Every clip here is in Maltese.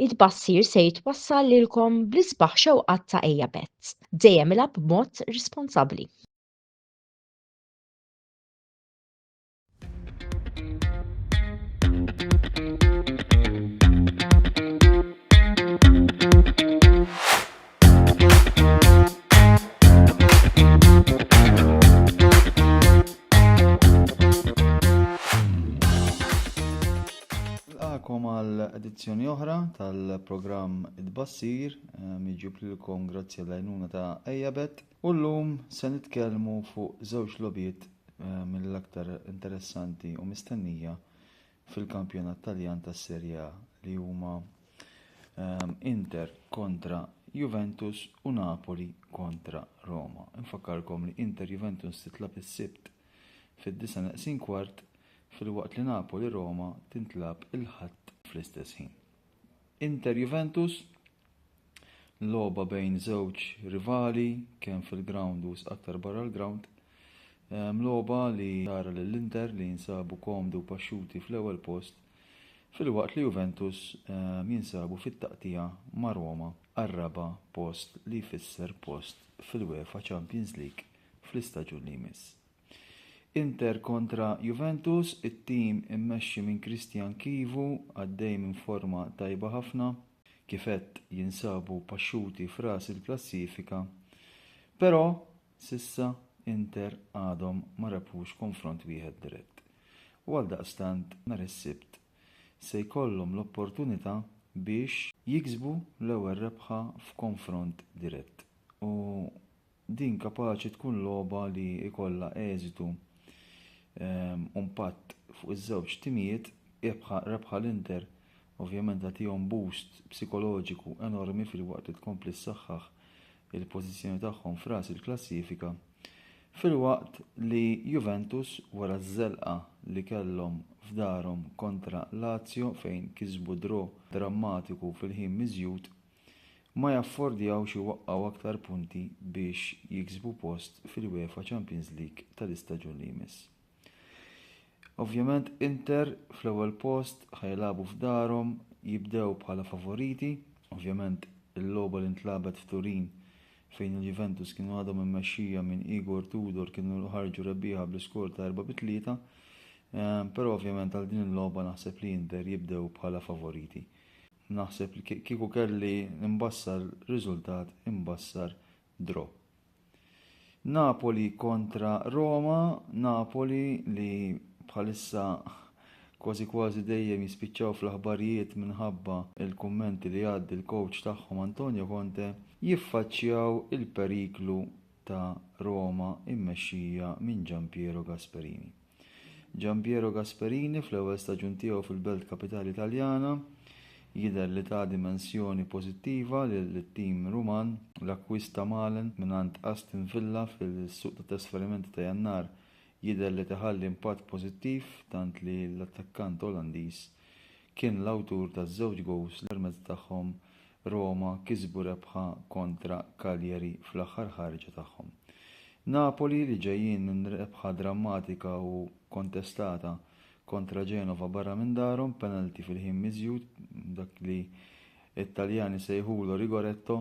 It-tbassir se jitwassal lilkom bl-isbaħ xewqat ta' Ejja Betts. Dejjem ilgħab b'mod responsabbli. Nilqakom għal edizzjoni oħra tal-programm It-tbassir, miġjub lilkom grazzi għall-għajnuna ta' Ejja Bett. U llum se nitkellmu fuq żewġ logħbiet mill-aktar interessanti u mistennija fil-kampjonat Taljan tas-Serje A li huma Inter kontra Juventus u Napoli kontra Roma. Infakkarkom li Inter Juventus titlab is-Sibt fid-9:15 fil-waqt li Napoli Roma tintlab il-ħadd fl-istess ħin. Inter Juventus logħba bejn żewġ rivali kemm fil-ground u aktar barra l-ground. Logħba li tara lill-Inter li jinsabu komdu paxxuti fl-ewwel post fil-waqt li Juventus jinsabu fit-taqtija ma' Roma għar-raba' post li jfisser post fil-UEFA Champions League fl-istaġun li jmiss. Inter kontra Juventus, it-tim immexxi minn Christian Kivu għaddej minn forma tajba ħafna, kifett jinsabu paxxuti f'ras il-klassifika, però sissa Inter għadhom ma rebħux konfront wieħed dirett. U għaldaqstant nhar is-Sibt se jkollhom l-opportunità biex jiksbu l-ewwel rebħa f'konfront dirett. U din kapaċi tkun logħba li jkollha eżitu impatt fuq iż-żewġ timijiet. Rebħa l-Inter ovvjament tagħtihom boost psikoloġiku enormi fil-waqt li tkompli ssaħħaħ il-pożizzjoni tagħhom f'ras il-klassifika, fil-waqt li Juventus wara ż-żelqa li kellhom f'darhom kontra Lazio fejn kisbu draw drammatiku fil-ħin miżjud ma jaffordjawx iwaqqgħu aktar punti biex jiksbu post fil-UEFA Champions League tal-istaġun li jmiss. Ovvjament Inter fl-ewwel post ħajlabu f'darhom jibdew bħala favoriti. Ovvjament il-logħba li ntlabet f'Turin fejn il-Juventus kienu għadhom immexxija minn Igor Tudor kienu ħarġu rebbieħa bl-iskor ta' 4-3, però ovvjament għal din il-logħba naħseb li Inter jibdew bħala favoriti. Naħseb li kieku kelli nimbassar riżultat imbassar draw. Napoli kontra Roma, Napoli li bħalissa kważi dejjem jispiċċaw fl-aħbarijiet minħabba il-kummenti li għaddi l-coach tagħhom Antonio Conte jiffaċċjaw il-periklu ta' Roma immexxija minn Giampiero Gasperini. Giampiero Gasperini fl-ewwel staġun tiegħu fil-Belt Kapitali Taljana jidher li ta' dimensjoni pożittiva lill-tim Ruman. L-akkwista Malen mingħand Aston Villa fil-suq ta' trasferimenti ta' Jannar jidher li teħalli impatt pożittiv tant li l-attakkant Olandiż kien l-awtur taż-żewġ gols li permezz tagħhom Roma kisbu rebħa kontra Cagliari fl-aħħar ħarġa tagħhom. Napoli li ġejjin minn rebħa drammatika u kontestata kontra Genova barra minn darhom penalti fil-ħin miżjud dak li t-Taljani sejħulu Rigoretto.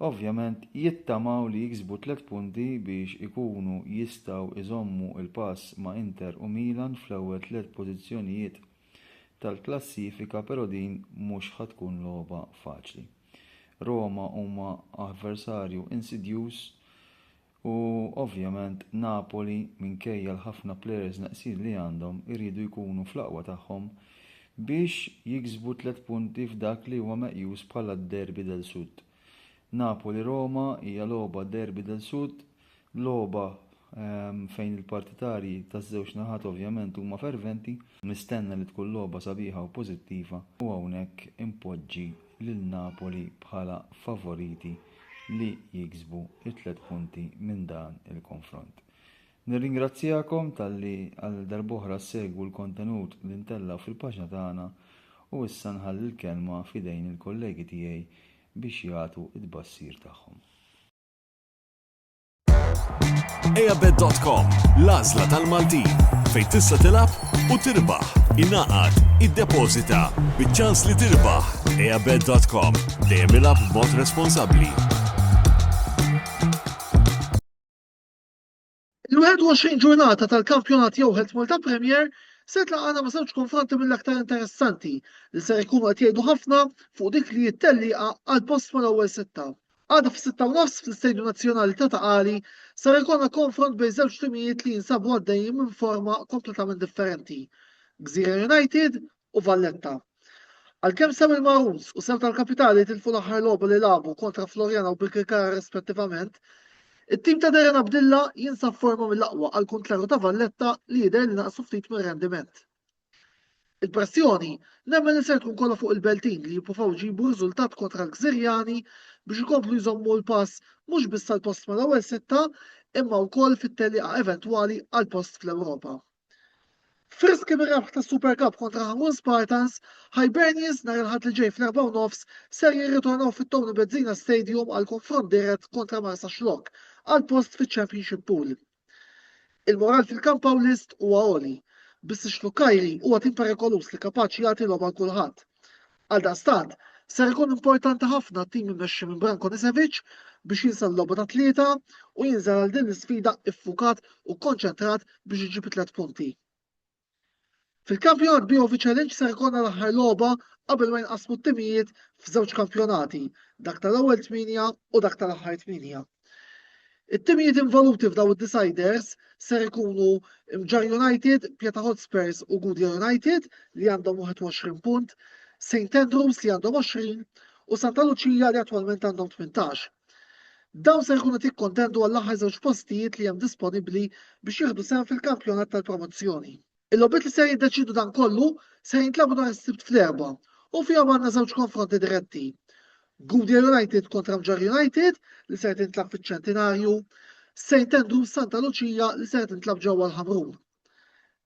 Ovvjament jittamaw li jiksbu 3 punti biex ikunu jistgħu iżommu il-pass ma' Inter u Milan fl-ewwel 3 pożizzjonijiet tal-klassifika, però din mhux ħatkun logħba faċli. Roma huma avversarju insidjuż u ovvjament Napoli minkejja l-ħafna players naqsin li għandhom iridu jkunu fl-aqwa tagħhom biex jiksbu 3 punti f'dak li huwa meqjus bħala d-Derby del Sud. Napoli-Roma hija logħba derbi del Sud, logħba fejn il-partitarji taż-żewġ naħat ovvjament huma ferventi, nistenna li tkun logħba sabiħa u pożittiva u hawnhekk impoġġi lil Napoli bħala favoriti li jiksbu 3 punti minn dan il-konfront. Nirringrazzjakom talli għal darb'oħra segwu l-kontenut li ntella fil-paġna tagħna u issa nħalli l-kelma f'idejn il-kollegi tiegħi biex jagħtu t-tbassir tagħhom. Eabet.com, l-għażla tal-Maltin, fejn tista' tilab u tirbaħ, ingħaqad, iddepożita, biċ-ċans li tirbaħ. Eabet.com, dejjem ilab b'mod responsabbli. Il-21 ġurnata tal-kampjonat Jowħed Malta Premier se tlaqana ma' żewġ konfronti mill-aktar interessanti li ser ikunu qed jgħidu ħafna fuq dik li jittelliqa għal post mal-ewwel sitta. Għada f'6:30 fl-Istedju Nazzjonali ta' Taqali sar ikolna konfront bejn żewġ timijiet li jinsabu għaddejjin minn forma kompletament differenti. Gżira United u Valletta. Għalkemm sew il-Maruns u sew tal-Kapitali tilfu l-aħħar logħba li labu kontra Florjana u Birkirkara rispettivament, it-tim ta' Darren Abdilla jinsab forma mill-aqwa għal kontraru ta' Valletta li jidher li naqsu ftit mir-rendiment. Il-pressjoni nemmen li se tkun kollha fuq il-Beltin li jippruvaw jġibu riżultat kontra l-Gżirjani biex ikomplu jżommu l-pass mhux biss tal-post mal-ewwel sitta imma wkoll fit-telliqa eventwali għal post fl-Ewropa. Friski mir-rebħ tas-Super Cup kontra Hamrun Spartans, Hibernians nhar il-ħadd li ġej fl-4:30 ser jirritornaw fit-Tony Benzina Stadium għal konfront dirett kontra Marsa Xlok għal post fiċ-Championship Pool. Il-moral fil-Camp Paulist huwa għoli, biss ix-Xlukkajri huwa tim perikolus li kapaċi jagħti logħba għal kulħadd. Għaldaqstant, ser ikun importanti ħafna tim immexxi minn Branko Nisevic biex jinsa l-logħba ta' tlieta u jinżel għal din l-isfida iffukat u kkonċentrat biex iġib 3 punti. Fil-kampjonat BOV Challenge ser ikolna l-aħħar logħba qabel ma jinqasmu t-timijiet f'żewġ kampjonati, dak tal-ewwel 8 u dak tal-aħħar 8. It-timijiet involuti f'daw id-deciders ser ikunu Mġar United, Pjata Hotspurs u Gudja United li għandhom 21 punt, St. Andrews li għandhom 20 u Santa Lucia li attwalment għandhom 18. Dawn ser ikunu tikkontendu għall-aħħar żewġ postijiet li hemm disponibbli biex jieħdu sehem fil-kampjonat tal-promozzjoni. Il-logħbiet li ser jiddeċidu dan kollu ser jintlabu nhar is-Sibt fl-erba' u fihom għandna żewġ konfronti diretti. Gudja United kontra Mġar United li ser tintlab fiċ-Ċentinarju, St. Andrews Santa Lucia li ser tintlab ġewwa l-Ħamrun.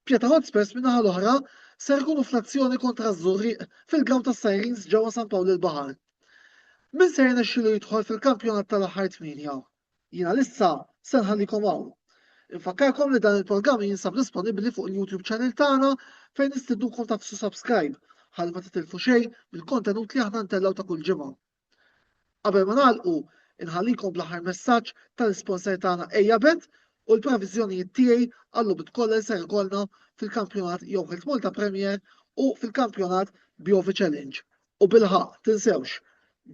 Pjata Hotspurs min-naħa l-oħra ser ikunu fl-azzjoni kontra Żurriq fil-graw tas-Sirens ġewwa San Pawl il-Baħar. Min ser jirnexxielu jidħol fil-kampjonat tal-aħħar 8? Jiena lissa se nħallikom hawn. Infakkarkom li dan il-programm jinsab disponibbli fuq il-YouTube channel tagħna fejn nistidnukom tafsu subscribe ħalli ma titilfu xejn mill-kontenut li aħna ntellgħu ta' kull ġimgħa. Qabel ma nagħlqu, inħallikom bl-aħħar messaġġ tal-isponsor tagħna Eabet u l-previżjonijiet tiegħi għall-logħbiet kollha li ser ikollna fil-kampjonat Jowħed Malta Premier u fil-kampjonat BOV Challenge. U bil-ħaq tinsewx,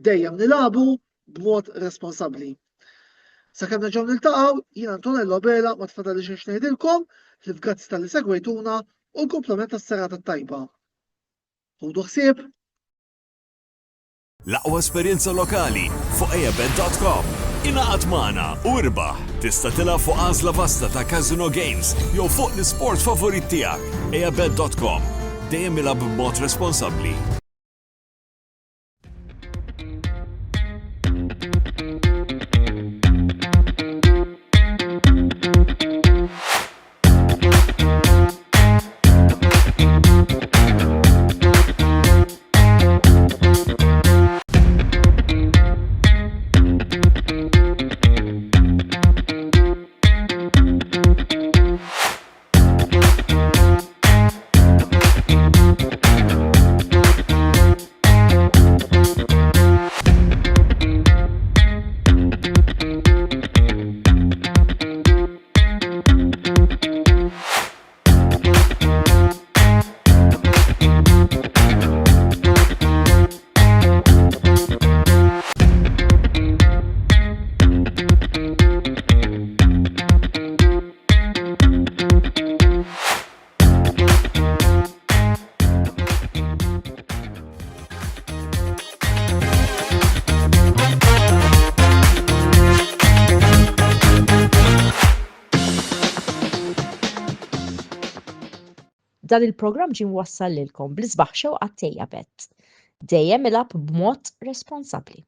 dejjem nilagħbu b'mod responsabbli. Sakemm nerġgħu niltaqgħu, jien Antonello Bela ma tfadalix xejn ngħidilkom li f'grazzi tal-li segwejtuna u l-kumplament tas-serata tajba. Ħudu ħsieb. L-aqwa esperjenza lokali fuq Eabet.com. Ingħaqad magħna u irbaħ. Tista' tilgħab fuq għażla vasta ta' Casino Games jew fuq l-isport favorit tiegħek. Eabet.com. Dejjem ilgħab b'mod responsabbli. Dan il-programm ġie mwassal lilkom bl-isbaħ xewqat Eabet. Dejjem ilagħab b'mod responsabbli.